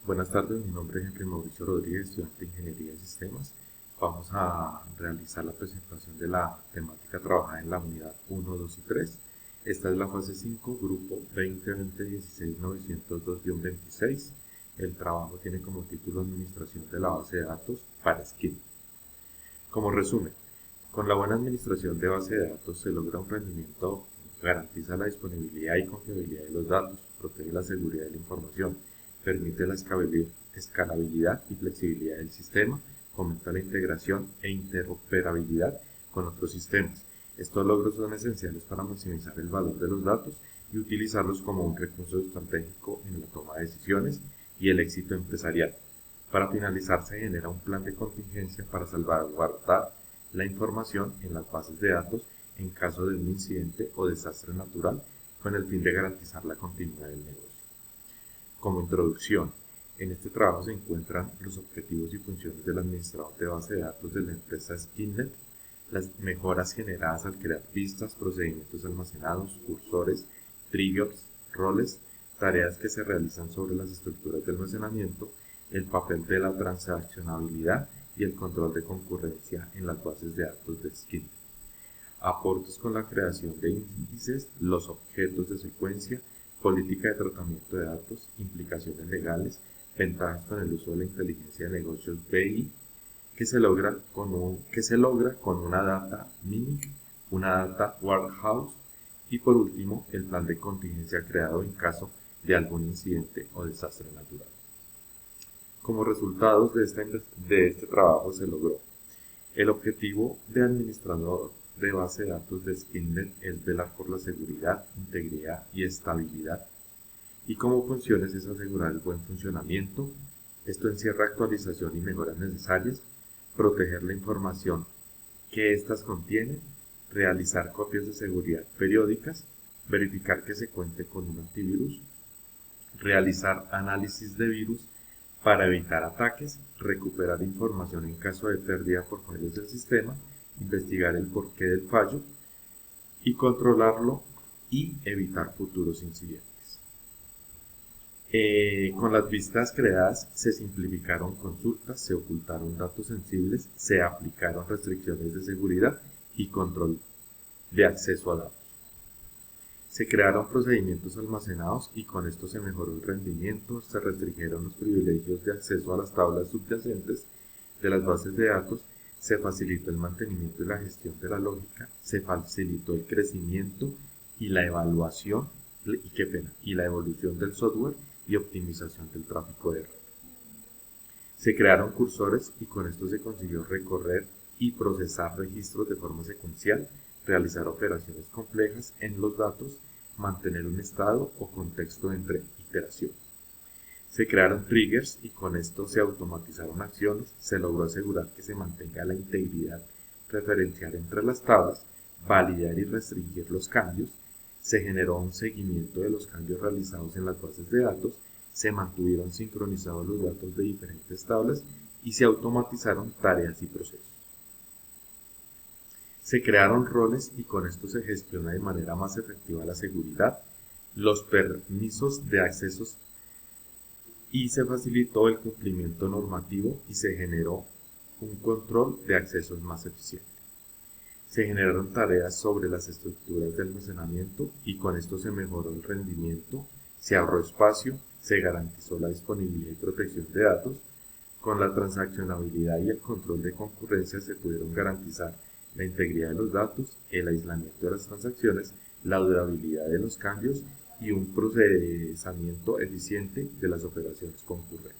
Buenas tardes, mi nombre es Henry Mauricio Rodríguez, estudiante de Ingeniería de Sistemas. Vamos a realizar la presentación de la temática trabajada en la unidad 1, 2 y 3. Esta es la fase 5, grupo 2020-16-902-26. El trabajo tiene como título Administración de la base de datos para Skin. Como resumen, con la buena administración de base de datos se logra un rendimiento, garantiza la disponibilidad y confiabilidad de los datos, protege la seguridad de la información, permite la escalabilidad y flexibilidad del sistema, fomenta la integración e interoperabilidad con otros sistemas. Estos logros son esenciales para maximizar el valor de los datos y utilizarlos como un recurso estratégico en la toma de decisiones y el éxito empresarial. Para finalizar, se genera un plan de contingencia para salvaguardar la información en las bases de datos en caso de un incidente o desastre natural con el fin de garantizar la continuidad del negocio. Como introducción, en este trabajo se encuentran los objetivos y funciones del administrador de base de datos de la empresa Skinnet, las mejoras generadas al crear pistas, procedimientos almacenados, cursores, triggers, roles, tareas que se realizan sobre las estructuras de almacenamiento, el papel de la transaccionabilidad y el control de concurrencia en las bases de datos de Skinnet. Aportes con la creación de índices, los objetos de secuencia, política de tratamiento de datos, implicaciones legales, ventajas con el uso de la inteligencia de negocios BI, que se logra con una data mimic, una data warehouse y por último el plan de contingencia creado en caso de algún incidente o desastre natural. Como resultados de este trabajo se logró el objetivo de administrador de base de datos de Skinnet es velar por la seguridad, integridad y estabilidad, y como funciones es asegurar el buen funcionamiento. Esto encierra actualización y mejoras necesarias, proteger la información que éstas contienen, realizar copias de seguridad periódicas, verificar que se cuente con un antivirus, realizar análisis de virus para evitar ataques, recuperar información en caso de pérdida por fallos del sistema, investigar el porqué del fallo y controlarlo y evitar futuros incidentes. Con las vistas creadas se simplificaron consultas, se ocultaron datos sensibles, se aplicaron restricciones de seguridad y control de acceso a datos. Se crearon procedimientos almacenados y con esto se mejoró el rendimiento, se restringieron los privilegios de acceso a las tablas subyacentes de las bases de datos, se facilitó el mantenimiento y la gestión de la lógica, se facilitó el crecimiento y la evaluación y la evolución del software y optimización del tráfico de red. Se crearon cursores y con esto se consiguió recorrer y procesar registros de forma secuencial, realizar operaciones complejas en los datos, mantener un estado o contexto entre iteraciones. Se crearon triggers y con esto se automatizaron acciones, se logró asegurar que se mantenga la integridad referencial entre las tablas, validar y restringir los cambios, se generó un seguimiento de los cambios realizados en las bases de datos, se mantuvieron sincronizados los datos de diferentes tablas y se automatizaron tareas y procesos. Se crearon roles y con esto se gestiona de manera más efectiva la seguridad, los permisos de accesos y se facilitó el cumplimiento normativo y se generó un control de accesos más eficiente. Se generaron tareas sobre las estructuras de almacenamiento y con esto se mejoró el rendimiento, se ahorró espacio, se garantizó la disponibilidad y protección de datos. Con la transaccionabilidad y el control de concurrencia se pudieron garantizar la integridad de los datos, el aislamiento de las transacciones, la durabilidad de los cambios y un procesamiento eficiente de las operaciones concurrentes.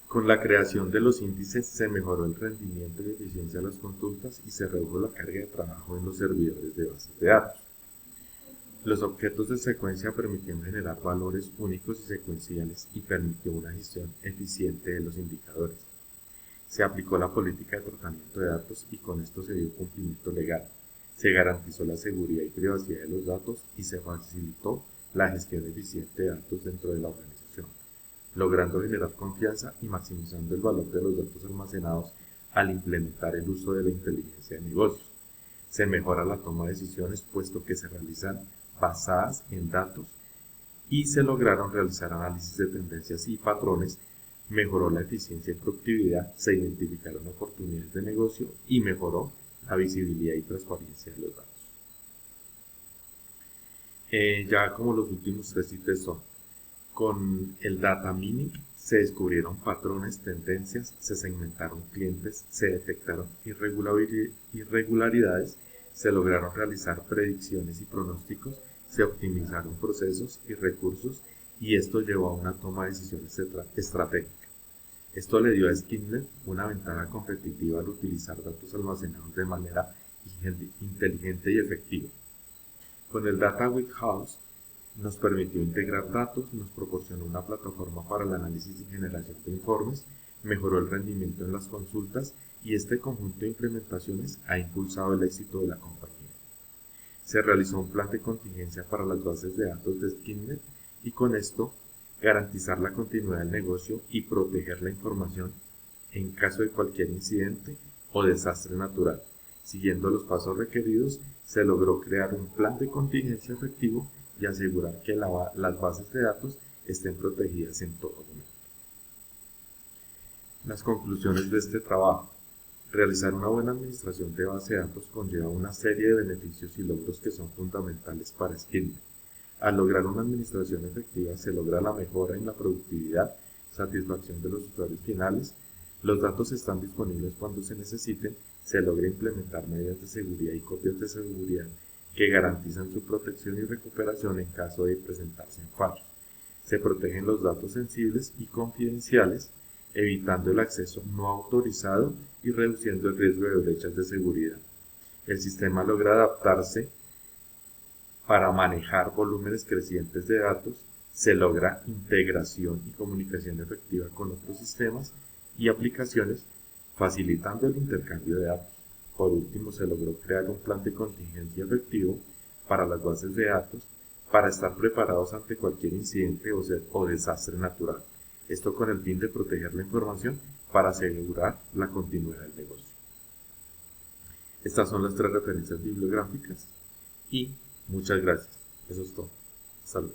Con la creación de los índices se mejoró el rendimiento y eficiencia de las consultas y se redujo la carga de trabajo en los servidores de bases de datos. Los objetos de secuencia permitieron generar valores únicos y secuenciales y permitió una gestión eficiente de los indicadores. Se aplicó la política de tratamiento de datos y con esto se dio cumplimiento legal. Se garantizó la seguridad y privacidad de los datos y se facilitó la gestión eficiente de datos dentro de la organización, logrando generar confianza y maximizando el valor de los datos almacenados al implementar el uso de la inteligencia de negocios. Se mejora la toma de decisiones puesto que se realizan basadas en datos y se lograron realizar análisis de tendencias y patrones, mejoró la eficiencia y productividad, se identificaron oportunidades de negocio y mejoró la visibilidad y transparencia de los datos. Ya como los últimos tres ítems son: con el data mining se descubrieron patrones, tendencias, se segmentaron clientes, se detectaron irregularidades, se lograron realizar predicciones y pronósticos, se optimizaron procesos y recursos, y esto llevó a una toma de decisiones estratégicas. Esto le dio a Skinner una ventaja competitiva al utilizar datos almacenados de manera inteligente y efectiva. Con el Data Warehouse nos permitió integrar datos, nos proporcionó una plataforma para el análisis y generación de informes, mejoró el rendimiento en las consultas, y este conjunto de implementaciones ha impulsado el éxito de la compañía. Se realizó un plan de contingencia para las bases de datos de Skinner y con esto garantizar la continuidad del negocio y proteger la información en caso de cualquier incidente o desastre natural. Siguiendo los pasos requeridos, se logró crear un plan de contingencia efectivo y asegurar que las bases de datos estén protegidas en todo momento. Las conclusiones de este trabajo. Realizar una buena administración de base de datos conlleva una serie de beneficios y logros que son fundamentales para Skinner. Al lograr una administración efectiva se logra la mejora en la productividad, satisfacción de los usuarios finales, los datos están disponibles cuando se necesiten, se logra implementar medidas de seguridad y copias de seguridad que garantizan su protección y recuperación en caso de presentarse fallos. Se protegen los datos sensibles y confidenciales, evitando el acceso no autorizado y reduciendo el riesgo de brechas de seguridad. El sistema logra adaptarse para manejar volúmenes crecientes de datos, se logra integración y comunicación efectiva con otros sistemas y aplicaciones, facilitando el intercambio de datos. Por último, se logró crear un plan de contingencia efectivo para las bases de datos para estar preparados ante cualquier incidente o desastre natural. Esto con el fin de proteger la información para asegurar la continuidad del negocio. Estas son las tres referencias bibliográficas y muchas gracias. Eso es todo. Salud.